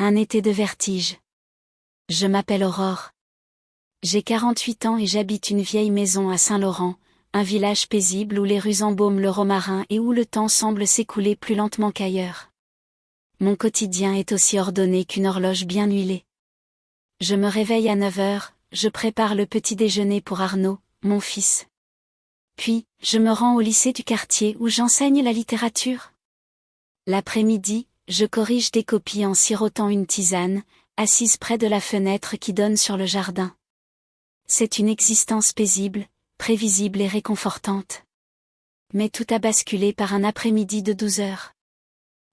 Un été de vertige. Je m'appelle Aurore. J'ai 48 ans et j'habite une vieille maison à Saint-Laurent, un village paisible où les rues embaument le romarin et où le temps semble s'écouler plus lentement qu'ailleurs. Mon quotidien est aussi ordonné qu'une horloge bien huilée. Je me réveille à 9 heures, je prépare le petit déjeuner pour Arnaud, mon fils. Puis, je me rends au lycée du quartier où j'enseigne la littérature. L'après-midi, je corrige des copies en sirotant une tisane, assise près de la fenêtre qui donne sur le jardin. C'est une existence paisible, prévisible et réconfortante. Mais tout a basculé par un après-midi de 12 heures.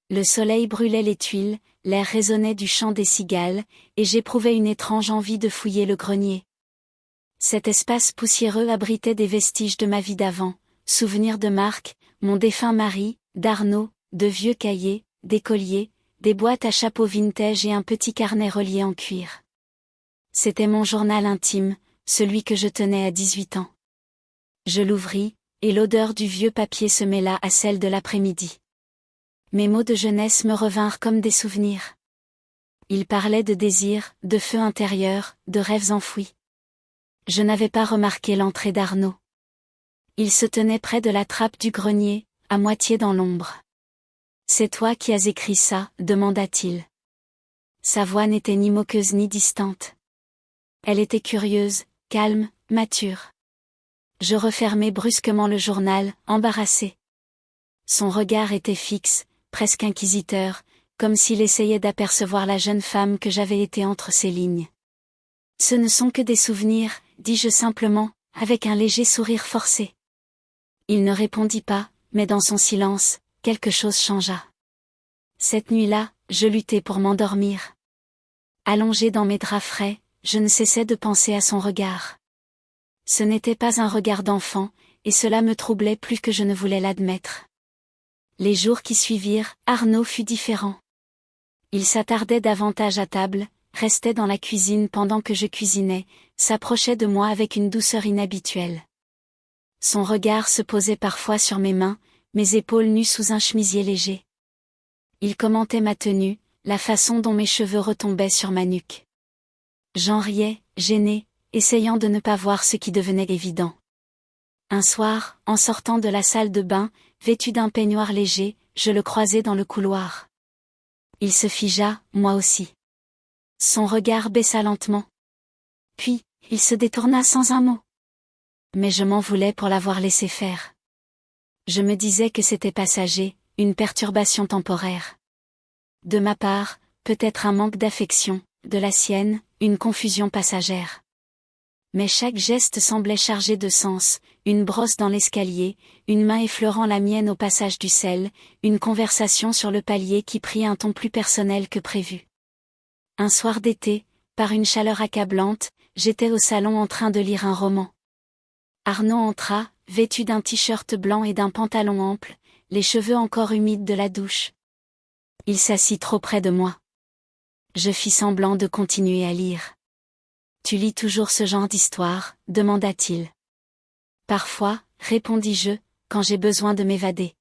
Le soleil brûlait les tuiles, l'air résonnait du chant des cigales, et j'éprouvais une étrange envie de fouiller le grenier. Cet espace poussiéreux abritait des vestiges de ma vie d'avant, souvenirs de Marc, mon défunt mari, d'Arnaud, de vieux cahiers, des colliers, des boîtes à chapeaux vintage et un petit carnet relié en cuir. C'était mon journal intime, celui que je tenais à 18 ans. Je l'ouvris, et l'odeur du vieux papier se mêla à celle de l'après-midi. Mes mots de jeunesse me revinrent comme des souvenirs. Ils parlaient de désirs, de feu intérieur, de rêves enfouis. Je n'avais pas remarqué l'entrée d'Arnaud. Il se tenait près de la trappe du grenier, à moitié dans l'ombre. « C'est toi qui as écrit ça ?» demanda-t-il. Sa voix n'était ni moqueuse ni distante. Elle était curieuse, calme, mature. Je refermai brusquement le journal, embarrassé. Son regard était fixe, presque inquisiteur, comme s'il essayait d'apercevoir la jeune femme que j'avais été entre ses lignes. « Ce ne sont que des souvenirs, dis-je simplement, avec un léger sourire forcé. Il ne répondit pas, mais dans son silence, quelque chose changea. Cette nuit-là, je luttai pour m'endormir. Allongé dans mes draps frais, je ne cessais de penser à son regard. Ce n'était pas un regard d'enfant, et cela me troublait plus que je ne voulais l'admettre. Les jours qui suivirent, Arnaud fut différent. Il s'attardait davantage à table, restait dans la cuisine pendant que je cuisinais, s'approchait de moi avec une douceur inhabituelle. Son regard se posait parfois sur mes mains, mes épaules nues sous un chemisier léger. Il commentait ma tenue, la façon dont mes cheveux retombaient sur ma nuque. J'en riais, gêné, essayant de ne pas voir ce qui devenait évident. Un soir, en sortant de la salle de bain, vêtu d'un peignoir léger, je le croisai dans le couloir. Il se figea, moi aussi. Son regard baissa lentement. Puis, il se détourna sans un mot. Mais je m'en voulais pour l'avoir laissé faire. Je me disais que c'était passager, une perturbation temporaire. De ma part, peut-être un manque d'affection, de la sienne, une confusion passagère. Mais chaque geste semblait chargé de sens, une brosse dans l'escalier, une main effleurant la mienne au passage du sel, une conversation sur le palier qui prit un ton plus personnel que prévu. Un soir d'été, par une chaleur accablante, j'étais au salon en train de lire un roman. Arnaud entra, vêtu d'un t-shirt blanc et d'un pantalon ample, les cheveux encore humides de la douche. Il s'assit trop près de moi. Je fis semblant de continuer à lire. « Tu lis toujours ce genre d'histoire ?» demanda-t-il. « Parfois, répondis-je, quand j'ai besoin de m'évader. »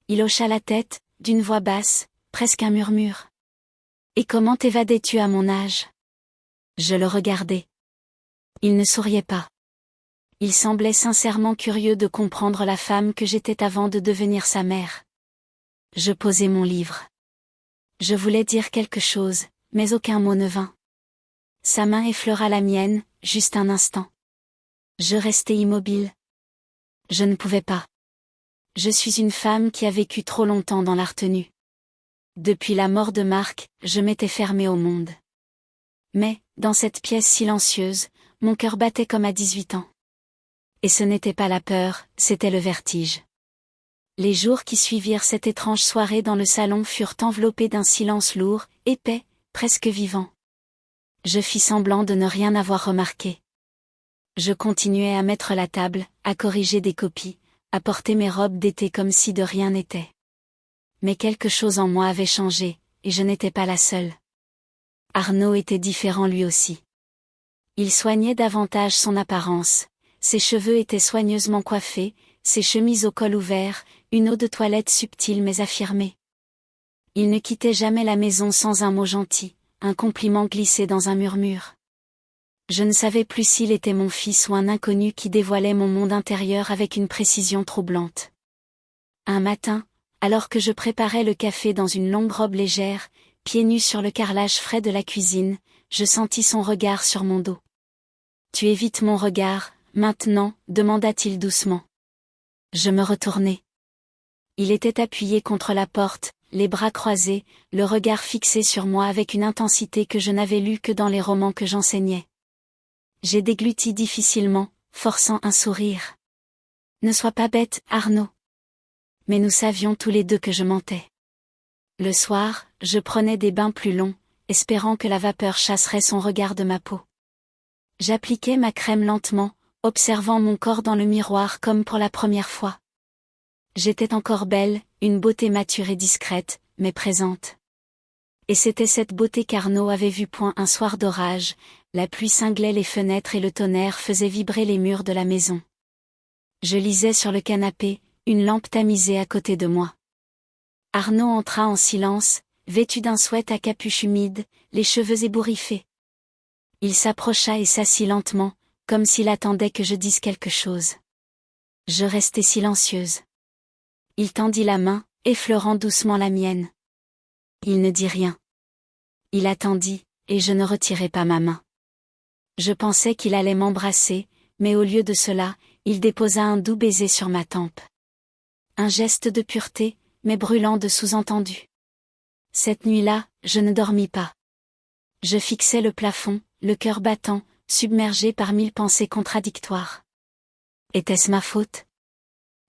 Il hocha la tête, d'une voix basse, presque un murmure. « Et comment t'évadais-tu à mon âge ?» Je le regardai. Il ne souriait pas. Il semblait sincèrement curieux de comprendre la femme que j'étais avant de devenir sa mère. Je posai mon livre. Je voulais dire quelque chose, mais aucun mot ne vint. Sa main effleura la mienne, juste un instant. Je restai immobile. Je ne pouvais pas. Je suis une femme qui a vécu trop longtemps dans la retenue. Depuis la mort de Marc, je m'étais fermée au monde. Mais, dans cette pièce silencieuse, mon cœur battait comme à 18 ans. Et ce n'était pas la peur, c'était le vertige. Les jours qui suivirent cette étrange soirée dans le salon furent enveloppés d'un silence lourd, épais, presque vivant. Je fis semblant de ne rien avoir remarqué. Je continuais à mettre la table, à corriger des copies, à porter mes robes d'été comme si de rien n'était. Mais quelque chose en moi avait changé, et je n'étais pas la seule. Arnaud était différent lui aussi. Il soignait davantage son apparence, ses cheveux étaient soigneusement coiffés, ses chemises au col ouvert, une eau de toilette subtile mais affirmée. Il ne quittait jamais la maison sans un mot gentil, un compliment glissé dans un murmure. Je ne savais plus s'il était mon fils ou un inconnu qui dévoilait mon monde intérieur avec une précision troublante. Un matin, alors que je préparais le café dans une longue robe légère, pieds nus sur le carrelage frais de la cuisine, je sentis son regard sur mon dos. « Tu évites mon regard, maintenant ?» demanda-t-il doucement. Je me retournai. Il était appuyé contre la porte, les bras croisés, le regard fixé sur moi avec une intensité que je n'avais lue que dans les romans que j'enseignais. J'ai dégluti difficilement, forçant un sourire. « Ne sois pas bête, Arnaud. » Mais nous savions tous les deux que je mentais. Le soir, je prenais des bains plus longs, espérant que la vapeur chasserait son regard de ma peau. J'appliquais ma crème lentement, observant mon corps dans le miroir comme pour la première fois. J'étais encore belle, une beauté mature et discrète, mais présente. Et c'était cette beauté qu'Arnaud avait vue point un soir d'orage, la pluie cinglait les fenêtres et le tonnerre faisait vibrer les murs de la maison. Je lisais sur le canapé, une lampe tamisée à côté de moi. Arnaud entra en silence, vêtu d'un sweat à capuche humide, les cheveux ébouriffés. Il s'approcha et s'assit lentement, comme s'il attendait que je dise quelque chose. Je restai silencieuse. Il tendit la main, effleurant doucement la mienne. Il ne dit rien. Il attendit, et je ne retirai pas ma main. Je pensais qu'il allait m'embrasser, mais au lieu de cela, il déposa un doux baiser sur ma tempe. Un geste de pureté, mais brûlant de sous-entendu. Cette nuit-là, je ne dormis pas. Je fixais le plafond, le cœur battant, submergé par 1000 pensées contradictoires. Était-ce ma faute?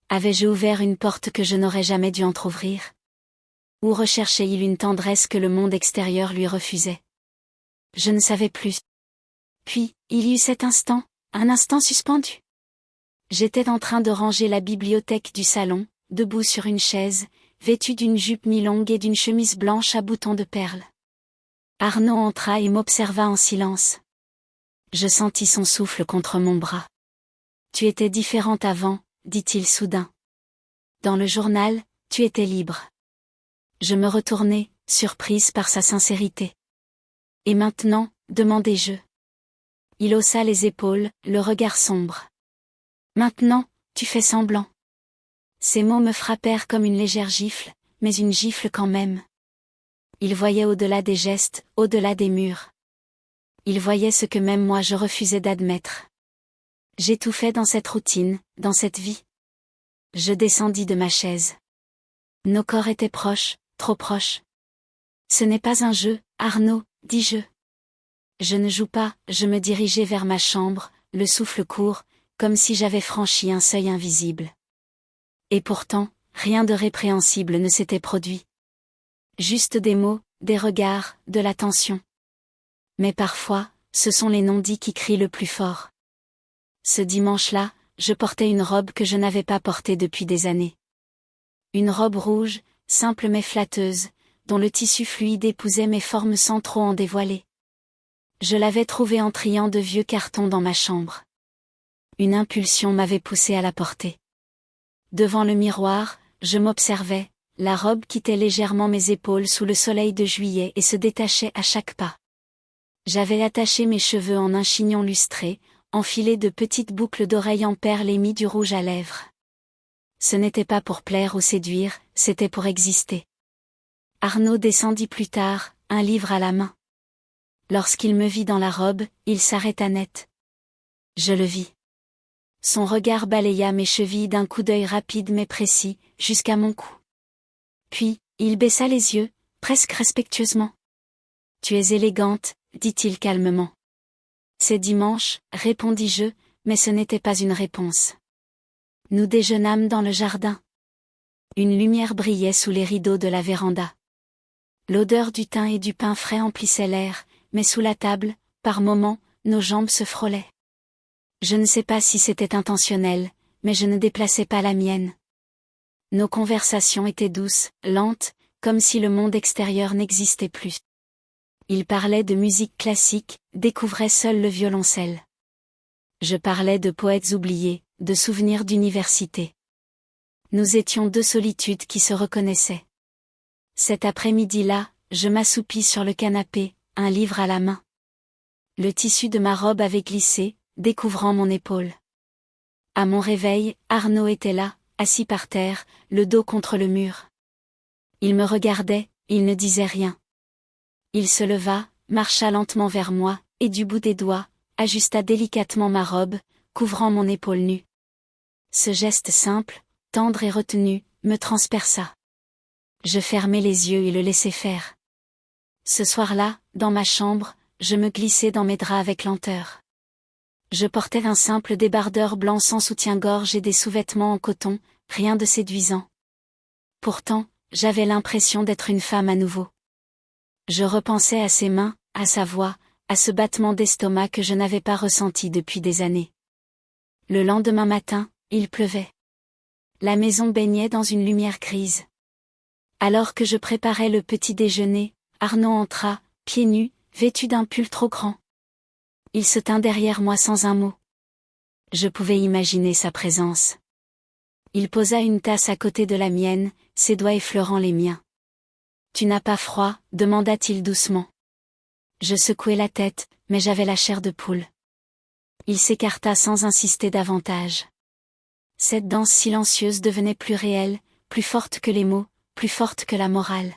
Avais-je ouvert une porte que je n'aurais jamais dû entr'ouvrir? Ou recherchait-il une tendresse que le monde extérieur lui refusait? Je ne savais plus. Puis, il y eut cet instant, un instant suspendu. J'étais en train de ranger la bibliothèque du salon, debout sur une chaise, vêtue d'une jupe mi-longue et d'une chemise blanche à boutons de perles. Arnaud entra et m'observa en silence. Je sentis son souffle contre mon bras. « Tu étais différente avant », dit-il soudain. « Dans le journal, tu étais libre. » Je me retournai, surprise par sa sincérité. « Et maintenant ?» demandai-je. Il haussa les épaules, le regard sombre. « Maintenant, tu fais semblant. » Ces mots me frappèrent comme une légère gifle, mais une gifle quand même. Il voyait au-delà des gestes, au-delà des murs. Il voyait ce que même moi je refusais d'admettre. J'étouffais dans cette routine, dans cette vie. Je descendis de ma chaise. Nos corps étaient proches, trop proches. « Ce n'est pas un jeu, Arnaud, dis-je. » Je ne joue pas, je me dirigeai vers ma chambre, le souffle court, comme si j'avais franchi un seuil invisible. Et pourtant, rien de répréhensible ne s'était produit. Juste des mots, des regards, de l'attention. Mais parfois, ce sont les non-dits qui crient le plus fort. Ce dimanche-là, je portais une robe que je n'avais pas portée depuis des années. Une robe rouge, simple mais flatteuse, dont le tissu fluide épousait mes formes sans trop en dévoiler. Je l'avais trouvée en triant de vieux cartons dans ma chambre. Une impulsion m'avait poussé à la porter. Devant le miroir, je m'observais, la robe quittait légèrement mes épaules sous le soleil de juillet et se détachait à chaque pas. J'avais attaché mes cheveux en un chignon lustré, enfilé de petites boucles d'oreilles en perles et mis du rouge à lèvres. Ce n'était pas pour plaire ou séduire, c'était pour exister. Arnaud descendit plus tard, un livre à la main. Lorsqu'il me vit dans la robe, il s'arrêta net. Je le vis. Son regard balaya mes chevilles d'un coup d'œil rapide mais précis, jusqu'à mon cou. Puis, il baissa les yeux, presque respectueusement. « Tu es élégante », dit-il calmement. « C'est dimanche », répondis-je, mais ce n'était pas une réponse. Nous déjeunâmes dans le jardin. Une lumière brillait sous les rideaux de la véranda. L'odeur du thym et du pain frais emplissait l'air, mais sous la table, par moments, nos jambes se frôlaient. Je ne sais pas si c'était intentionnel, mais je ne déplaçais pas la mienne. Nos conversations étaient douces, lentes, comme si le monde extérieur n'existait plus. Il parlait de musique classique, découvrait seul le violoncelle. Je parlais de poètes oubliés, de souvenirs d'université. Nous étions deux solitudes qui se reconnaissaient. Cet après-midi-là, je m'assoupis sur le canapé, un livre à la main. Le tissu de ma robe avait glissé, découvrant mon épaule. À mon réveil, Arnaud était là, assis par terre, le dos contre le mur. Il me regardait, il ne disait rien. Il se leva, marcha lentement vers moi, et du bout des doigts, ajusta délicatement ma robe, couvrant mon épaule nue. Ce geste simple, tendre et retenu, me transperça. Je fermai les yeux et le laissai faire. Ce soir-là, dans ma chambre, je me glissai dans mes draps avec lenteur. Je portais un simple débardeur blanc sans soutien-gorge et des sous-vêtements en coton, rien de séduisant. Pourtant, j'avais l'impression d'être une femme à nouveau. Je repensais à ses mains, à sa voix, à ce battement d'estomac que je n'avais pas ressenti depuis des années. Le lendemain matin, il pleuvait. La maison baignait dans une lumière grise. Alors que je préparais le petit déjeuner, Arnaud entra, pieds nus, vêtu d'un pull trop grand. Il se tint derrière moi sans un mot. Je pouvais imaginer sa présence. Il posa une tasse à côté de la mienne, ses doigts effleurant les miens. « Tu n'as pas froid ?» demanda-t-il doucement. Je secouai la tête, mais j'avais la chair de poule. Il s'écarta sans insister davantage. Cette danse silencieuse devenait plus réelle, plus forte que les mots, plus forte que la morale.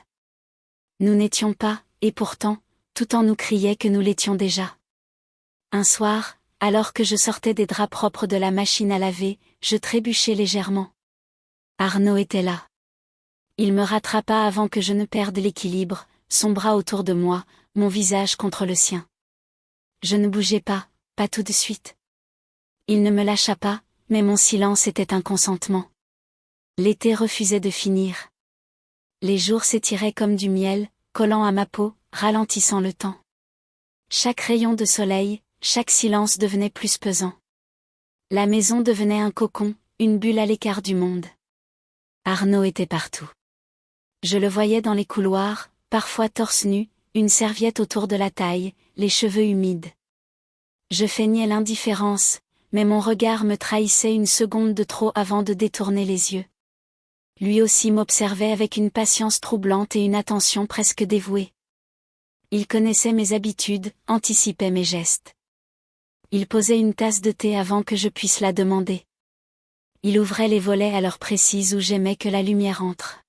Nous n'étions pas, et pourtant, tout en nous criait que nous l'étions déjà. Un soir, alors que je sortais des draps propres de la machine à laver, je trébuchai légèrement. Arnaud était là. Il me rattrapa avant que je ne perde l'équilibre, son bras autour de moi, mon visage contre le sien. Je ne bougeais pas tout de suite. Il ne me lâcha pas, mais mon silence était un consentement. L'été refusait de finir. Les jours s'étiraient comme du miel, collant à ma peau, ralentissant le temps. Chaque rayon de soleil, chaque silence devenait plus pesant. La maison devenait un cocon, une bulle à l'écart du monde. Arnaud était partout. Je le voyais dans les couloirs, parfois torse nu, une serviette autour de la taille, les cheveux humides. Je feignais l'indifférence, mais mon regard me trahissait une seconde de trop avant de détourner les yeux. Lui aussi m'observait avec une patience troublante et une attention presque dévouée. Il connaissait mes habitudes, anticipait mes gestes. Il posait une tasse de thé avant que je puisse la demander. Il ouvrait les volets à l'heure précise où j'aimais que la lumière entre.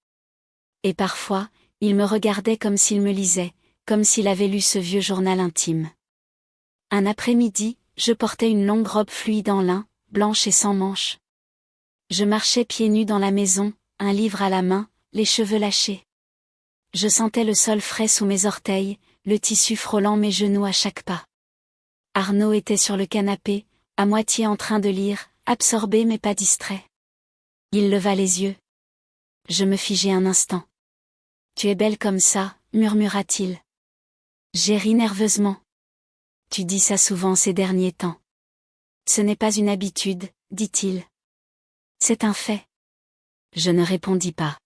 Et parfois, il me regardait comme s'il me lisait, comme s'il avait lu ce vieux journal intime. Un après-midi, je portais une longue robe fluide en lin, blanche et sans manches. Je marchais pieds nus dans la maison, un livre à la main, les cheveux lâchés. Je sentais le sol frais sous mes orteils, le tissu frôlant mes genoux à chaque pas. Arnaud était sur le canapé, à moitié en train de lire, absorbé mais pas distrait. Il leva les yeux. Je me figeai un instant. « Tu es belle comme ça », murmura-t-il. J'ai ri nerveusement. « Tu dis ça souvent ces derniers temps. »« Ce n'est pas une habitude, » dit-il. « C'est un fait. » Je ne répondis pas.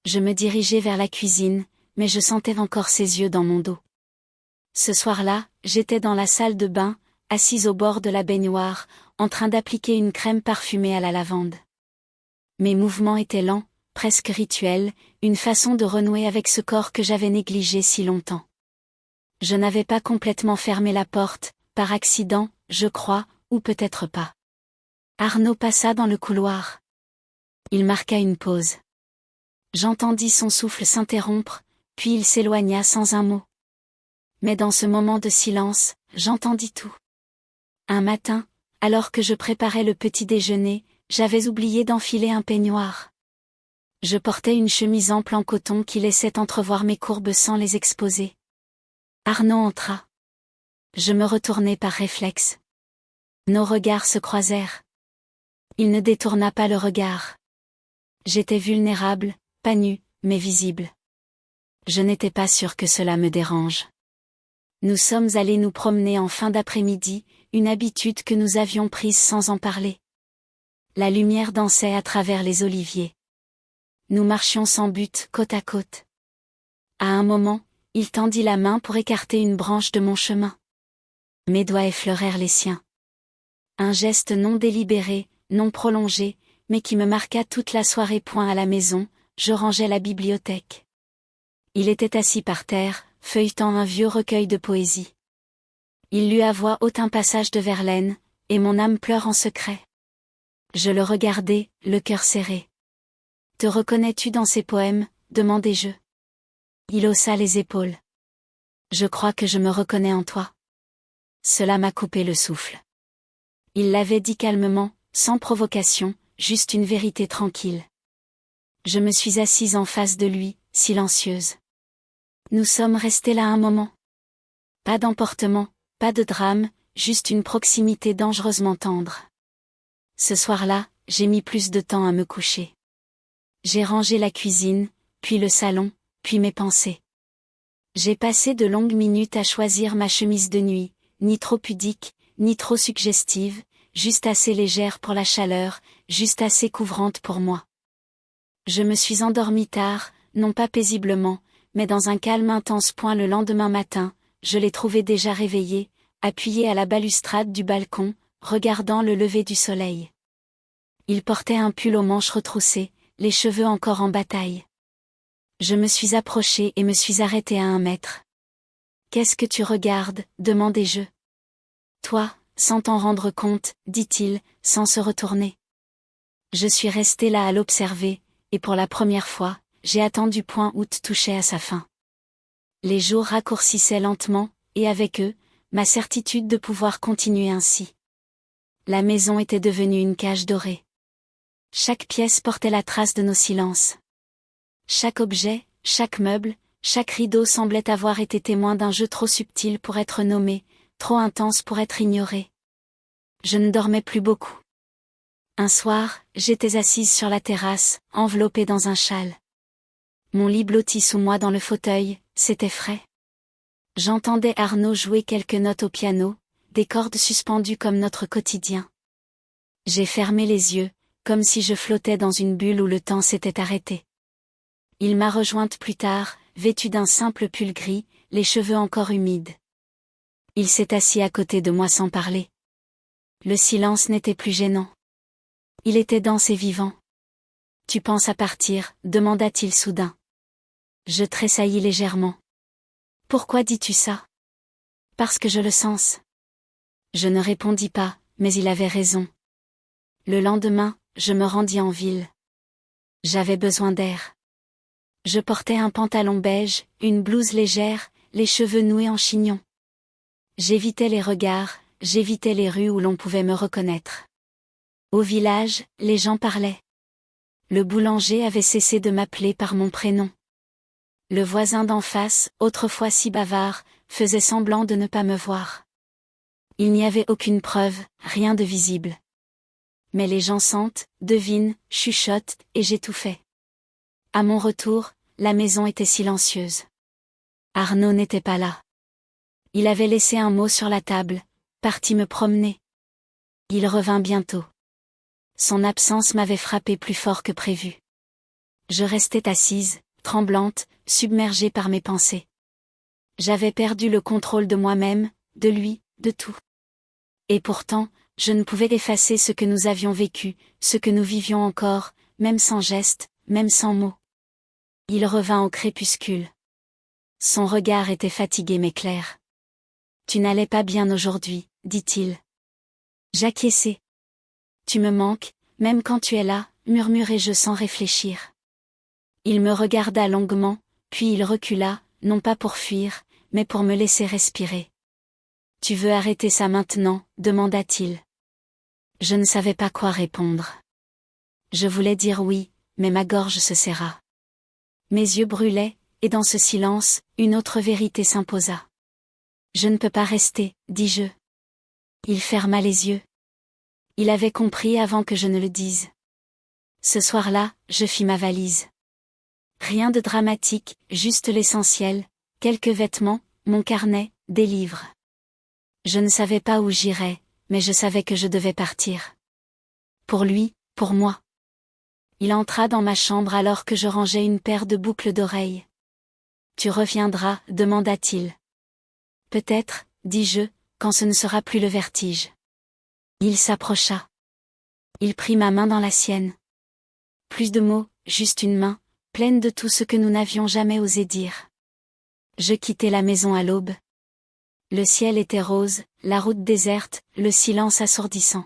Je me dirigeai vers la cuisine, mais je sentais encore ses yeux dans mon dos. Ce soir-là, j'étais dans la salle de bain, assise au bord de la baignoire, en train d'appliquer une crème parfumée à la lavande. Mes mouvements étaient lents, presque rituels, une façon de renouer avec ce corps que j'avais négligé si longtemps. Je n'avais pas complètement fermé la porte, par accident, je crois, ou peut-être pas. Arnaud passa dans le couloir. Il marqua une pause. J'entendis son souffle s'interrompre, puis il s'éloigna sans un mot. Mais dans ce moment de silence, j'entendis tout. Un matin, alors que je préparais le petit déjeuner, j'avais oublié d'enfiler un peignoir. Je portais une chemise ample en coton qui laissait entrevoir mes courbes sans les exposer. Arnaud entra. Je me retournai par réflexe. Nos regards se croisèrent. Il ne détourna pas le regard. J'étais vulnérable, pas nue, mais visible. Je n'étais pas sûre que cela me dérange. Nous sommes allés nous promener en fin d'après-midi, une habitude que nous avions prise sans en parler. La lumière dansait à travers les oliviers. Nous marchions sans but, côte à côte. À un moment, il tendit la main pour écarter une branche de mon chemin. Mes doigts effleurèrent les siens. Un geste non délibéré, non prolongé, mais qui me marqua toute la soirée. À la maison, je rangeais la bibliothèque. Il était assis par terre, feuilletant un vieux recueil de poésie. Il lut à voix haute un passage de Verlaine, et mon âme pleure en secret. Je le regardai, le cœur serré. Te reconnais-tu dans ces poèmes, demandai-je. Il haussa les épaules. Je crois que je me reconnais en toi. Cela m'a coupé le souffle. Il l'avait dit calmement, sans provocation, juste une vérité tranquille. Je me suis assise en face de lui, silencieuse. Nous sommes restés là un moment. Pas d'emportement, pas de drame, juste une proximité dangereusement tendre. Ce soir-là, j'ai mis plus de temps à me coucher. J'ai rangé la cuisine, puis le salon, puis mes pensées. J'ai passé de longues minutes à choisir ma chemise de nuit, ni trop pudique, ni trop suggestive, juste assez légère pour la chaleur, juste assez couvrante pour moi. Je me suis endormie tard, non pas paisiblement, mais dans un calme intense. Le lendemain matin, je l'ai trouvé déjà réveillé, appuyé à la balustrade du balcon, regardant le lever du soleil. Il portait un pull aux manches retroussées, les cheveux encore en bataille. Je me suis approchée et me suis arrêtée à 1 mètre. « Qu'est-ce que tu regardes ?» demandai-je. « Toi, sans t'en rendre compte, dit-il, sans se retourner. » Je suis restée là à l'observer, et pour la première fois, j'ai attendu. Août touchait à sa fin. Les jours raccourcissaient lentement, et avec eux, ma certitude de pouvoir continuer ainsi. La maison était devenue une cage dorée. Chaque pièce portait la trace de nos silences. Chaque objet, chaque meuble, chaque rideau semblait avoir été témoin d'un jeu trop subtil pour être nommé, trop intense pour être ignoré. Je ne dormais plus beaucoup. Un soir, j'étais assise sur la terrasse, enveloppée dans un châle. Mon lit blotti sous moi dans le fauteuil, c'était frais. J'entendais Arnaud jouer quelques notes au piano, des cordes suspendues comme notre quotidien. J'ai fermé les yeux, comme si je flottais dans une bulle où le temps s'était arrêté. Il m'a rejointe plus tard, vêtu d'un simple pull gris, les cheveux encore humides. Il s'est assis à côté de moi sans parler. Le silence n'était plus gênant. Il était dense et vivant. « Tu penses à partir ?» demanda-t-il soudain. Je tressaillis légèrement. « Pourquoi dis-tu ça ?»« Parce que je le sens. » Je ne répondis pas, mais il avait raison. Le lendemain, je me rendis en ville. J'avais besoin d'air. Je portais un pantalon beige, une blouse légère, les cheveux noués en chignon. J'évitais les regards, j'évitais les rues où l'on pouvait me reconnaître. Au village, les gens parlaient. Le boulanger avait cessé de m'appeler par mon prénom. Le voisin d'en face, autrefois si bavard, faisait semblant de ne pas me voir. Il n'y avait aucune preuve, rien de visible. Mais les gens sentent, devinent, chuchotent, et j'étouffais. À mon retour, la maison était silencieuse. Arnaud n'était pas là. Il avait laissé un mot sur la table, parti me promener. Il revint bientôt. Son absence m'avait frappé plus fort que prévu. Je restais assise, tremblante, submergée par mes pensées. J'avais perdu le contrôle de moi-même, de lui, de tout. Et pourtant, je ne pouvais effacer ce que nous avions vécu, ce que nous vivions encore, même sans geste, même sans mots. Il revint au crépuscule. Son regard était fatigué mais clair. « Tu n'allais pas bien aujourd'hui, dit-il. » J'acquiesçai. « Tu me manques, même quand tu es là, » murmurai-je sans réfléchir. Il me regarda longuement, puis il recula, non pas pour fuir, mais pour me laisser respirer. « Tu veux arrêter ça maintenant ?» demanda-t-il. Je ne savais pas quoi répondre. Je voulais dire oui, mais ma gorge se serra. Mes yeux brûlaient, et dans ce silence, une autre vérité s'imposa. « Je ne peux pas rester, dis-je. » Il ferma les yeux. Il avait compris avant que je ne le dise. Ce soir-là, je fis ma valise. Rien de dramatique, juste l'essentiel, quelques vêtements, mon carnet, des livres. Je ne savais pas où j'irais, mais je savais que je devais partir. Pour lui, pour moi. Il entra dans ma chambre alors que je rangeais une paire de boucles d'oreilles. « Tu reviendras ?» demanda-t-il. « Peut-être, dis-je, quand ce ne sera plus le vertige. » Il s'approcha. Il prit ma main dans la sienne. Plus de mots, juste une main, pleine de tout ce que nous n'avions jamais osé dire. Je quittai la maison à l'aube. Le ciel était rose, la route déserte, le silence assourdissant.